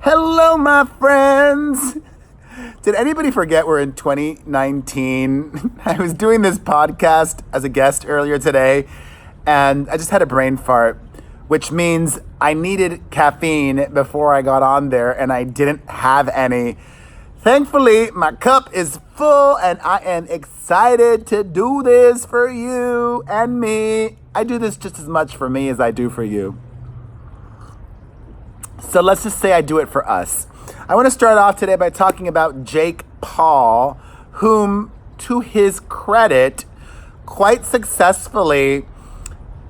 Hello, my friends. Did anybody forget we're in 2019? I was doing this podcast as a guest earlier today, and I just had a brain fart, which means I needed caffeine before I got on there, and I didn't have any. Thankfully, my cup is full, and I am excited to do this for you and me. I do this just as much for me as I do for you. So let's just say I do it for us. I want to start off today by talking about Jake Paul, whom, to his credit, quite successfully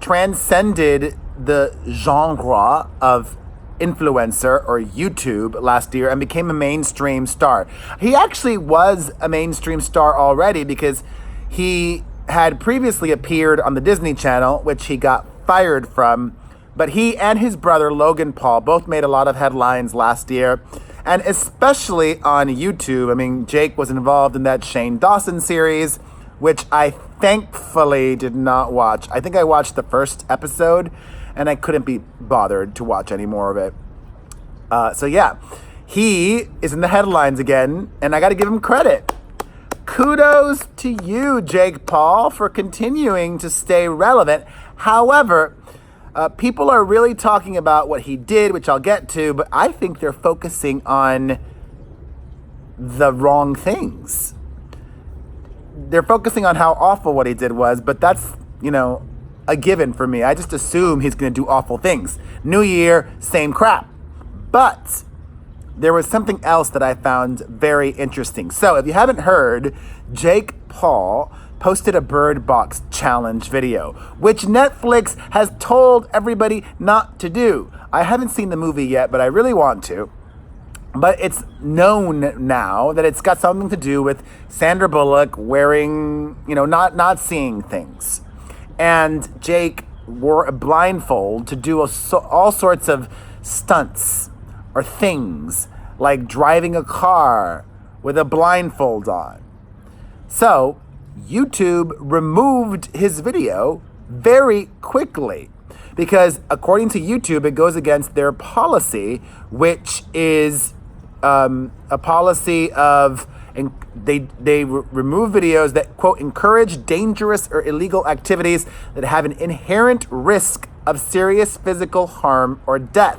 transcended the genre of influencer or YouTube last year and became a mainstream star. He actually was a mainstream star already because he had previously appeared on the Disney Channel, which he got fired from. But he and his brother, Logan Paul, both made a lot of headlines last year, and especially on YouTube. I mean, Jake was involved in that Shane Dawson series, which I thankfully did not watch. I think I watched the first episode, and I couldn't be bothered to watch any more of it. So yeah, he is in the headlines again, and I got to give him credit. Kudos to you, Jake Paul, for continuing to stay relevant. However, people are really talking about what he did, which I'll get to, but I think they're focusing on the wrong things. They're focusing on how awful what he did was, but that's, a given for me. I just assume he's going to do awful things. New year, same crap. But there was something else that I found very interesting. So if you haven't heard, Jake Paul posted a Bird Box challenge video, which Netflix has told everybody not to do. I haven't seen the movie yet, but I really want to. But it's known now that it's got something to do with Sandra Bullock wearing, not seeing things. And Jake wore a blindfold to do all sorts of stunts or things, like driving a car with a blindfold on. So YouTube removed his video very quickly because, according to YouTube, it goes against their policy, which is a policy of they remove videos that, quote, encourage dangerous or illegal activities that have an inherent risk of serious physical harm or death.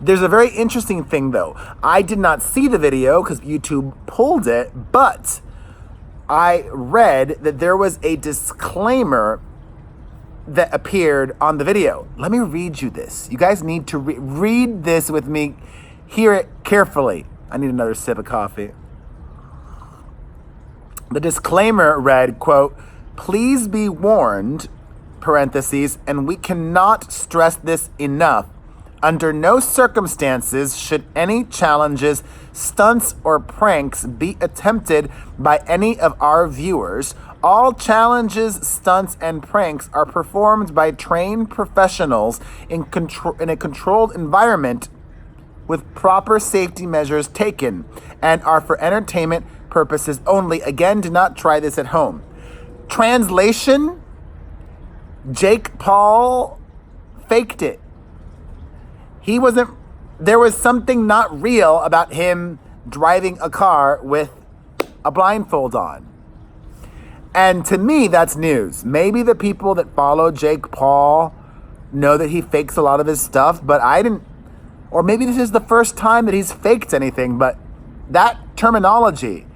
There's a very interesting thing, though. I did not see the video because YouTube pulled it, but I read that there was a disclaimer that appeared on the video. Let me read you this. You guys need to read this with me. Hear it carefully. I need another sip of coffee. The disclaimer read, quote, "Please be warned, parentheses, and we cannot stress this enough. Under no circumstances should any challenges, stunts, or pranks be attempted by any of our viewers. All challenges, stunts, and pranks are performed by trained professionals in a controlled environment with proper safety measures taken and are for entertainment purposes only. Again, do not try this at home." Translation: Jake Paul faked it. There was something not real about him driving a car with a blindfold on. And to me, that's news. Maybe the people that follow Jake Paul know that he fakes a lot of his stuff, but I didn't. Or maybe this is the first time that he's faked anything, but that terminology.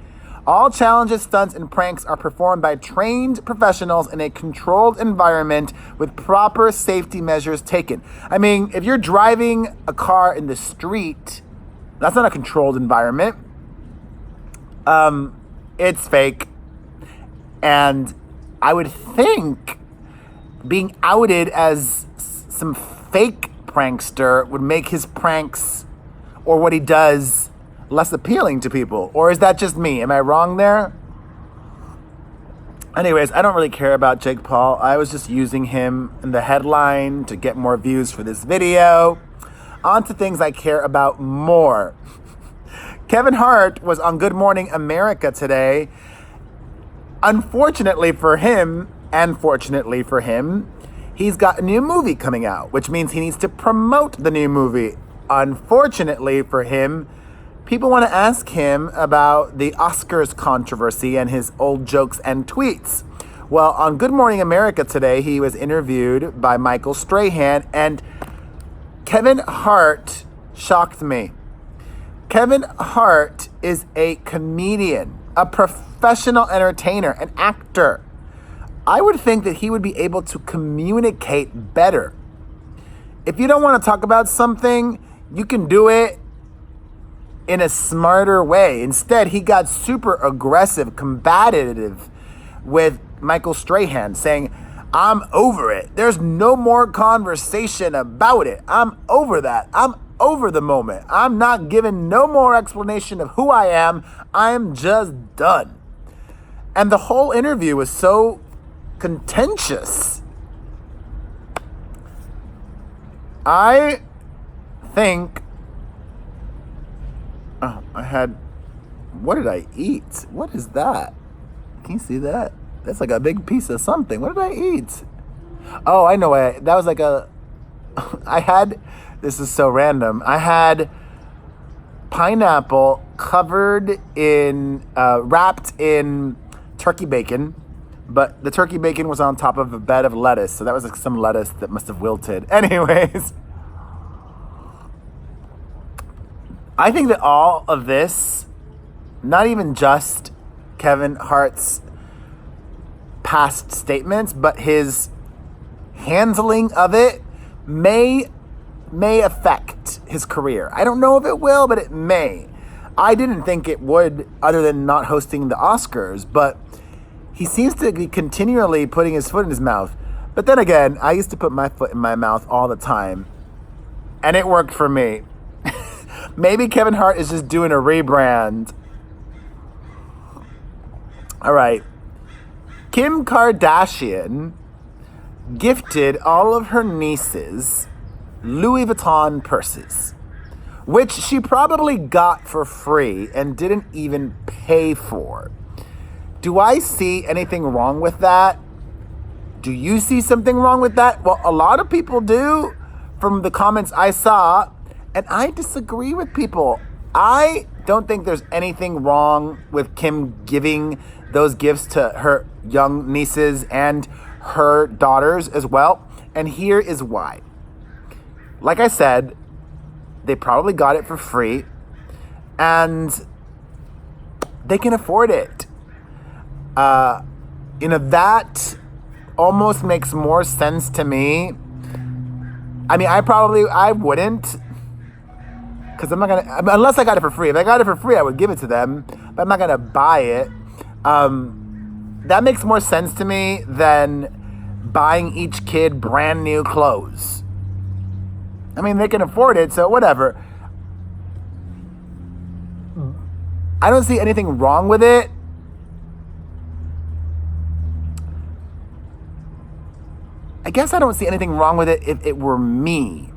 All challenges, stunts, and pranks are performed by trained professionals in a controlled environment with proper safety measures taken. I mean, if you're driving a car in the street, that's not a controlled environment. It's fake. And I would think being outed as some fake prankster would make his pranks or what he does less appealing to people. Or is that just me? Am I wrong there? Anyways, I don't really care about Jake Paul. I was just using him in the headline to get more views for this video. On to things I care about more. Kevin Hart was on Good Morning America today. Unfortunately for him, and fortunately for him, he's got a new movie coming out, which means he needs to promote the new movie. unfortunately for him, people want to ask him about the Oscars controversy and his old jokes and tweets. Well, on Good Morning America today, he was interviewed by Michael Strahan, and Kevin Hart shocked me. Kevin Hart is a comedian, a professional entertainer, an actor. I would think that he would be able to communicate better. If you don't want to talk about something, you can do it in a smarter way. Instead, he got super aggressive, combative with Michael Strahan, saying, I'm over it. There's no more conversation about it. I'm over that. I'm over the moment. I'm not giving no more explanation of who I am. I'm just done. And the whole interview was so contentious. I think, what did I eat? What is that? Can you see that? That's like a big piece of something. What did I eat? Oh, I know. That was like this is so random. I had pineapple wrapped in turkey bacon, but the turkey bacon was on top of a bed of lettuce. So that was like some lettuce that must have wilted. Anyways, I think that all of this, not even just Kevin Hart's past statements, but his handling of it may affect his career. I don't know if it will, but it may. I didn't think it would, other than not hosting the Oscars, but he seems to be continually putting his foot in his mouth. But then again, I used to put my foot in my mouth all the time, and it worked for me. Maybe Kevin Hart is just doing a rebrand. All right. Kim Kardashian gifted all of her nieces Louis Vuitton purses, which she probably got for free and didn't even pay for. Do I see anything wrong with that? Do you see something wrong with that? Well, a lot of people do from the comments I saw, and I disagree with people. I don't think there's anything wrong with Kim giving those gifts to her young nieces and her daughters as well. And here is why. Like I said, they probably got it for free and they can afford it. That almost makes more sense to me. I mean, I wouldn't, because I'm not going to, unless I got it for free. If I got it for free, I would give it to them, but I'm not going to buy it. That makes more sense to me than buying each kid brand new clothes. I mean, they can afford it, so whatever. I don't see anything wrong with it. I guess I don't see anything wrong with it if it were me.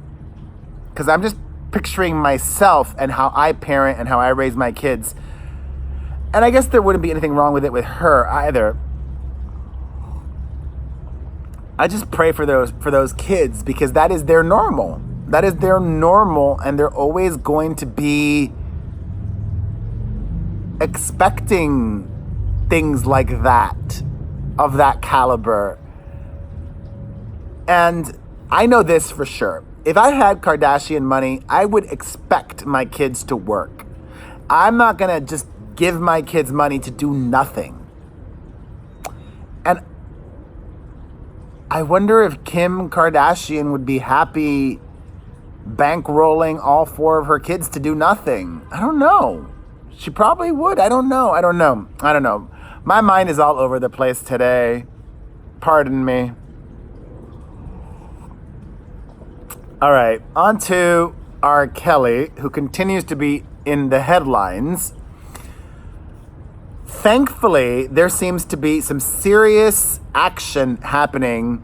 Because I'm just picturing myself and how I parent and how I raise my kids. And I guess there wouldn't be anything wrong with it with her either. I just pray for those kids, because that is their normal. That is their normal, and they're always going to be expecting things like that, of that caliber. And I know this for sure. If I had Kardashian money, I would expect my kids to work. I'm not going to just give my kids money to do nothing. And I wonder if Kim Kardashian would be happy bankrolling all 4 of her kids to do nothing. I don't know. She probably would. I don't know. My mind is all over the place today. Pardon me. All right, on to R. Kelly, who continues to be in the headlines. Thankfully, there seems to be some serious action happening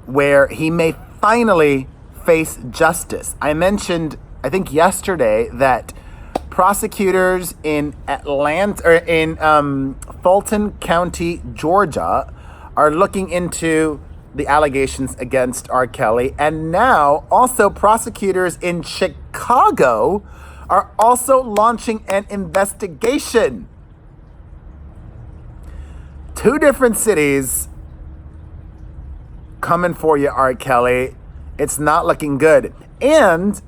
where he may finally face justice. I mentioned, I think yesterday, that prosecutors in Fulton County, Georgia, are looking into the allegations against R. Kelly, and now also prosecutors in Chicago Chicago are also launching an investigation. Two different cities coming for you, R. Kelly. It's not looking good. And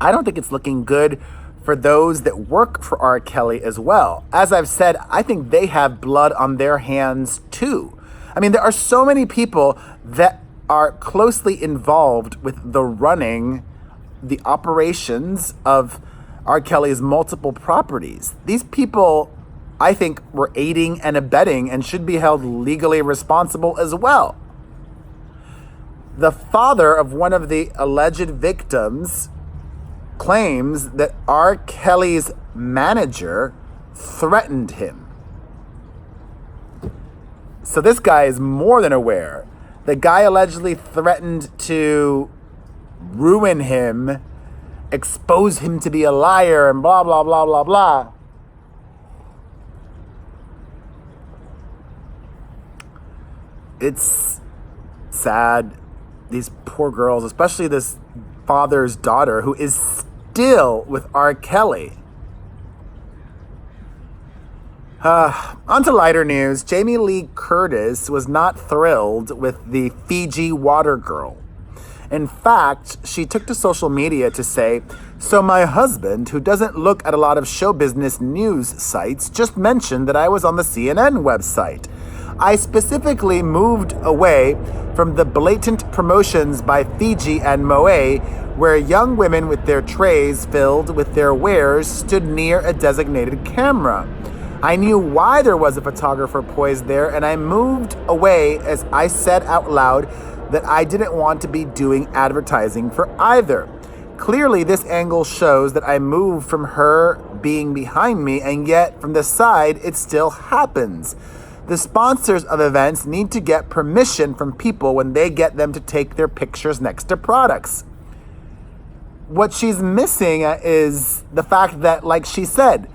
I don't think it's looking good for those that work for R. Kelly as well. As I've said, I think they have blood on their hands too. I mean, there are so many people that are closely involved with the operations of R. Kelly's multiple properties. These people, I think, were aiding and abetting and should be held legally responsible as well. The father of one of the alleged victims claims that R. Kelly's manager threatened him. So this guy is more than aware. The guy allegedly threatened to ruin him, expose him to be a liar, and blah, blah, blah, blah, blah. It's sad. These poor girls, especially this father's daughter, who is still with R. Kelly. On to lighter news. Jamie Lee Curtis was not thrilled with the Fiji Water Girl. In fact, she took to social media to say, "So my husband, who doesn't look at a lot of show business news sites, just mentioned that I was on the CNN website. I specifically moved away from the blatant promotions by Fiji and Moe, where young women with their trays filled with their wares stood near a designated camera. I knew why there was a photographer poised there, and I moved away as I said out loud that I didn't want to be doing advertising for either. Clearly, this angle shows that I moved from her being behind me, and yet from the side, it still happens. The sponsors of events need to get permission from people when they get them to take their pictures next to products." What she's missing is the fact that, like she said,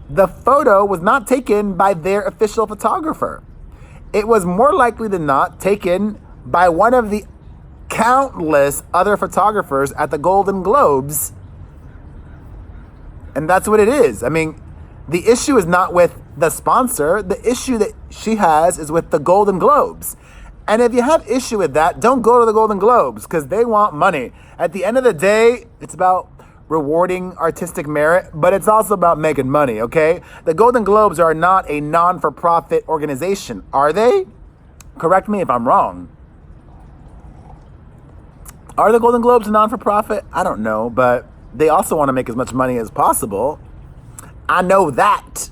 the photo was not taken by their official photographer. It was more likely than not taken by one of the countless other photographers at the Golden Globes. And that's what it is. I mean, the issue is not with the sponsor. The issue that she has is with the Golden Globes. And if you have issue with that, don't go to the Golden Globes because they want money. At the end of the day, it's about rewarding artistic merit, but it's also about making money, okay? The Golden Globes are not a non-for-profit organization, are they? Correct me if I'm wrong. Are the Golden Globes a non-for-profit? I don't know, but they also want to make as much money as possible. I know that.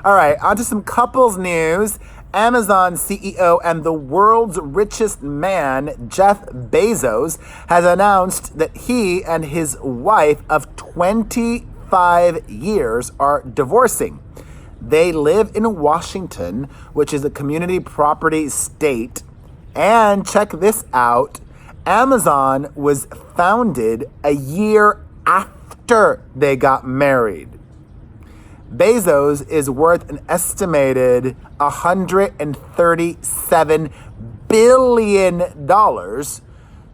All right, on to some couples news. Amazon CEO and the world's richest man, Jeff Bezos, has announced that he and his wife of 25 years are divorcing. They live in Washington, which is a community property state. And check this out, Amazon was founded a year after they got married. Bezos is worth an estimated $137 billion.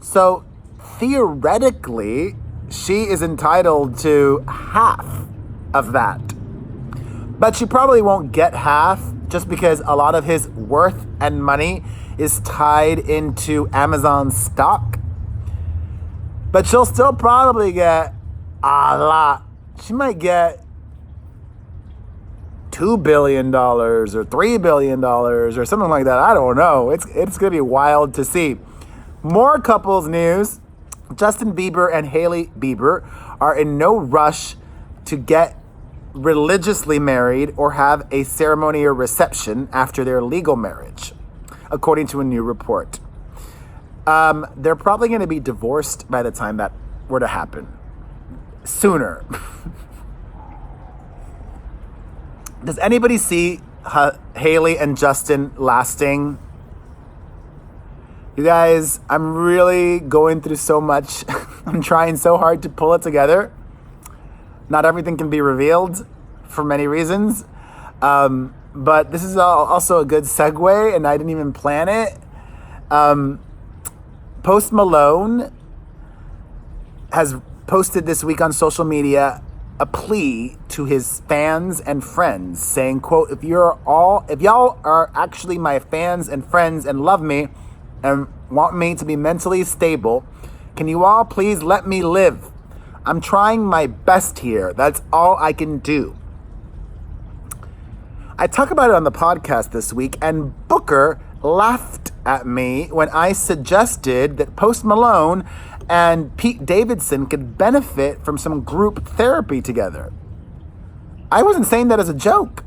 So theoretically, she is entitled to half of that. But she probably won't get half just because a lot of his worth and money is tied into Amazon stock. But she'll still probably get a lot. She might get $2 billion or $3 billion or something like that. I don't know. It's going to be wild to see. More couples news. Justin Bieber and Hailey Bieber are in no rush to get religiously married or have a ceremony or reception after their legal marriage, according to a new report. They're probably going to be divorced by the time that were to happen. Sooner. Does anybody see Hailey and Justin lasting? You guys, I'm really going through so much. I'm trying so hard to pull it together. Not everything can be revealed for many reasons. But this is also a good segue, and I didn't even plan it. Post Malone has posted this week on social media a plea to his fans and friends saying, quote, if y'all are actually my fans and friends and love me and want me to be mentally stable, can you all please let me live? I'm trying my best here. That's all I can do. I talk about it on the podcast this week, and Booker laughed at me when I suggested that Post Malone and Pete Davidson could benefit from some group therapy together. I wasn't saying that as a joke.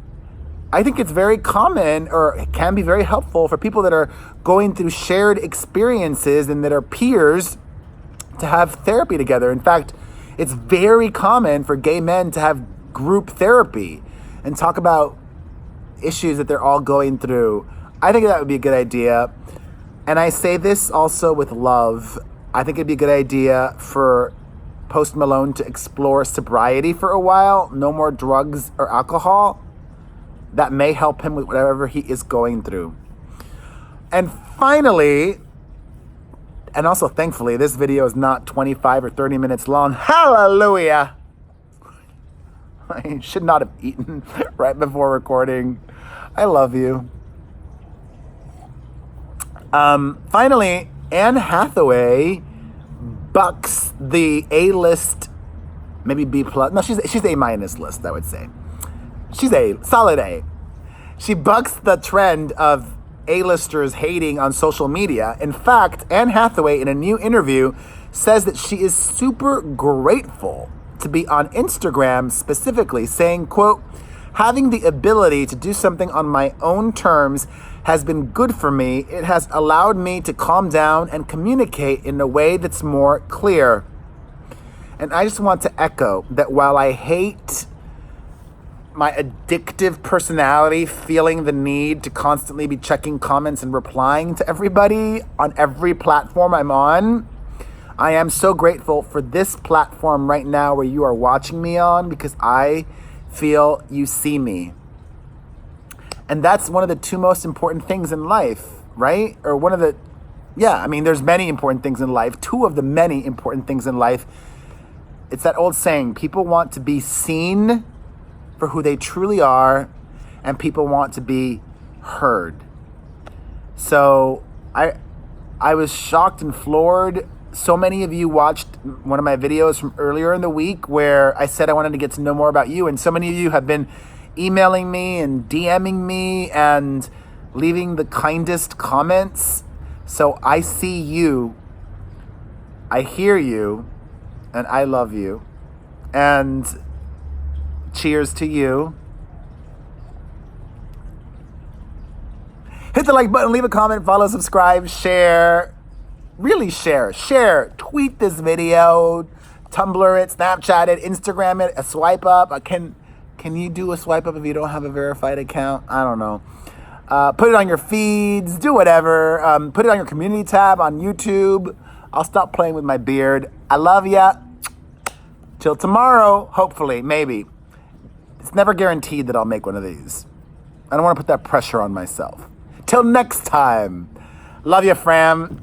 I think it's very common, or it can be very helpful for people that are going through shared experiences and that are peers to have therapy together. In fact, it's very common for gay men to have group therapy and talk about issues that they're all going through. I think that would be a good idea. And I say this also with love. I think it'd be a good idea for Post Malone to explore sobriety for a while. No more drugs or alcohol. That may help him with whatever he is going through. And finally, and also thankfully, this video is not 25 or 30 minutes long. Hallelujah! I should not have eaten right before recording. I love you. Finally, Anne Hathaway bucks the A-list, maybe B+. No, she's A- list, I would say. She's A, solid A. She bucks the trend of A-listers hating on social media. In fact, Anne Hathaway, in a new interview, says that she is super grateful to be on Instagram specifically, saying, quote, having the ability to do something on my own terms has been good for me. It has allowed me to calm down and communicate in a way that's more clear. And I just want to echo that while I hate my addictive personality feeling the need to constantly be checking comments and replying to everybody on every platform I'm on, I am so grateful for this platform right now where you are watching me on, because I feel you see me. And that's one of the two most important things in life, right? Or one of the, there's many important things in life. Two of the many important things in life. It's that old saying, people want to be seen for who they truly are, and people want to be heard. So I was shocked and floored. So many of you watched one of my videos from earlier in the week where I said I wanted to get to know more about you, and so many of you have been emailing me and DMing me and leaving the kindest comments. So I see you, I hear you, and I love you. And cheers to you. Hit the like button, leave a comment, follow, subscribe, share. Really share. Tweet this video, Tumblr it, Snapchat it, Instagram it, a swipe up. Can you do a swipe up if you don't have a verified account? I don't know. Put it on your feeds, do whatever. Put it on your community tab on YouTube. I'll stop playing with my beard. I love ya. Till tomorrow, hopefully, maybe. It's never guaranteed that I'll make one of these. I don't want to put that pressure on myself. Till next time. Love you, fam.